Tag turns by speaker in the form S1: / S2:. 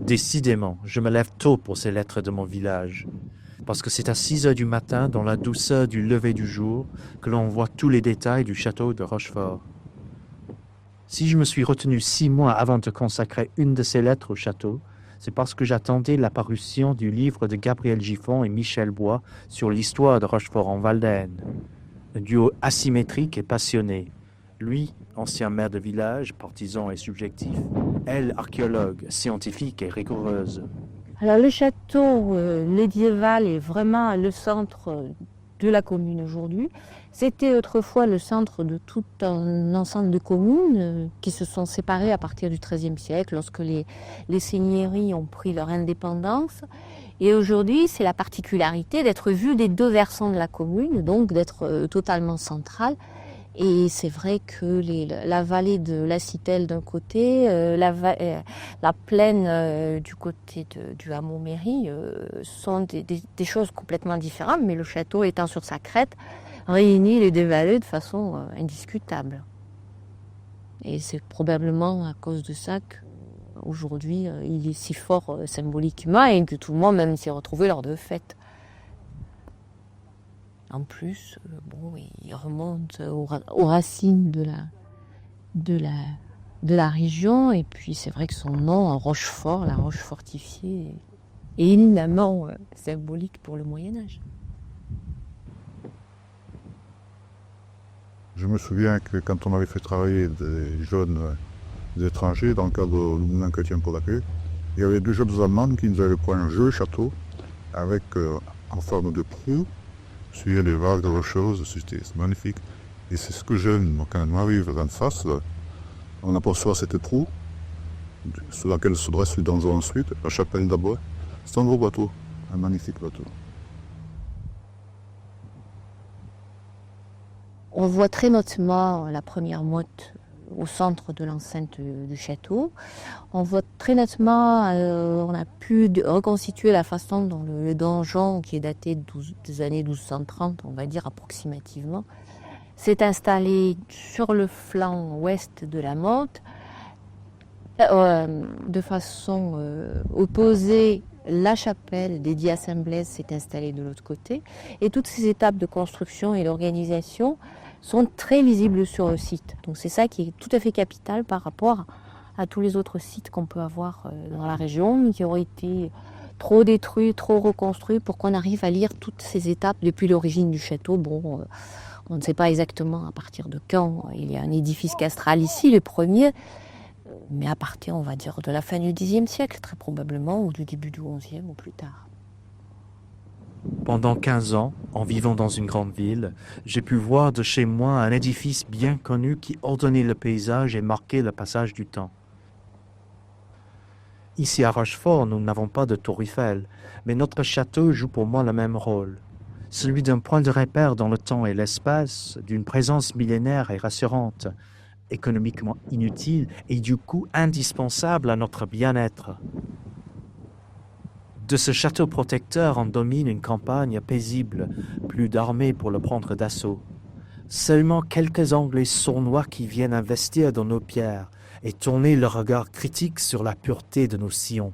S1: Décidément, je me lève tôt pour ces lettres de mon village, parce que c'est à 6 heures du matin, dans la douceur du lever du jour, que l'on voit tous les détails du château de Rochefort. Si je me suis retenu 6 mois avant de consacrer une de ces lettres au château, c'est parce que j'attendais la parution du livre de Gabriel Giffon et Michel Bois sur l'histoire de Rochefort-en-Valdaine. Un duo asymétrique et passionné. Lui, ancien maire de village, partisan et subjectif. Elle, archéologue, scientifique et rigoureuse.
S2: Alors le château médiéval est vraiment le centre de la commune aujourd'hui. C'était autrefois le centre de tout un ensemble de communes qui se sont séparées à partir du XIIIe siècle, lorsque les seigneuries ont pris leur indépendance. Et aujourd'hui, c'est la particularité d'être vu des deux versants de la commune, donc d'être totalement centrale. Et c'est vrai que la vallée de la Citelle d'un côté, la plaine du côté du hameau mairie sont des choses complètement différentes, mais le château étant sur sa crête, réunit les deux vallées de façon indiscutable. Et c'est probablement à cause de ça qu'aujourd'hui il est si fort symboliquement et que tout le monde même s'y est retrouvé lors de fêtes. En plus, il remonte aux racines de la région. Et puis, c'est vrai que son nom, Rochefort, la roche fortifiée, est éminemment symbolique pour le Moyen-Âge.
S3: Je me souviens que quand on avait fait travailler des jeunes étrangers dans le cadre du mouvement chrétien pour l'accueil, il y avait deux jeunes Allemandes qui nous avaient pris un jeu château avec en forme de proue. Suivre les vagues rocheuses, c'était magnifique. Et c'est ce que j'aime, quand on arrive en face, on aperçoit cette proue, sur laquelle se dresse le donjon ensuite, la chapelle d'abord. C'est un gros bateau, un magnifique bateau.
S2: On voit très nettement la première motte au centre de l'enceinte du château. On voit très nettement, on a pu reconstituer la façon dont le donjon, qui est daté des années 1230, on va dire approximativement, s'est installé sur le flanc ouest de la motte, de façon opposée. La chapelle dédiée à Saint-Blaise s'est installée de l'autre côté, et toutes ces étapes de construction et d'organisation sont très visibles sur le site. Donc c'est ça qui est tout à fait capital par rapport à tous les autres sites qu'on peut avoir dans la région, qui auraient été trop détruits, trop reconstruits, pour qu'on arrive à lire toutes ces étapes depuis l'origine du château. On ne sait pas exactement à partir de quand il y a un édifice castral ici, le premier, mais à partir, on va dire, de la fin du Xe siècle, très probablement, ou du début du XIe ou plus tard.
S1: Pendant 15 ans, en vivant dans une grande ville, j'ai pu voir de chez moi un édifice bien connu qui ordonnait le paysage et marquait le passage du temps. Ici à Rochefort, nous n'avons pas de tour Eiffel, mais notre château joue pour moi le même rôle. Celui d'un point de repère dans le temps et l'espace, d'une présence millénaire et rassurante, économiquement inutile et du coup indispensable à notre bien-être. De ce château protecteur en domine une campagne paisible, plus d'armées pour le prendre d'assaut. Seulement quelques Anglais sournois qui viennent investir dans nos pierres et tourner leur regard critique sur la pureté de nos sillons.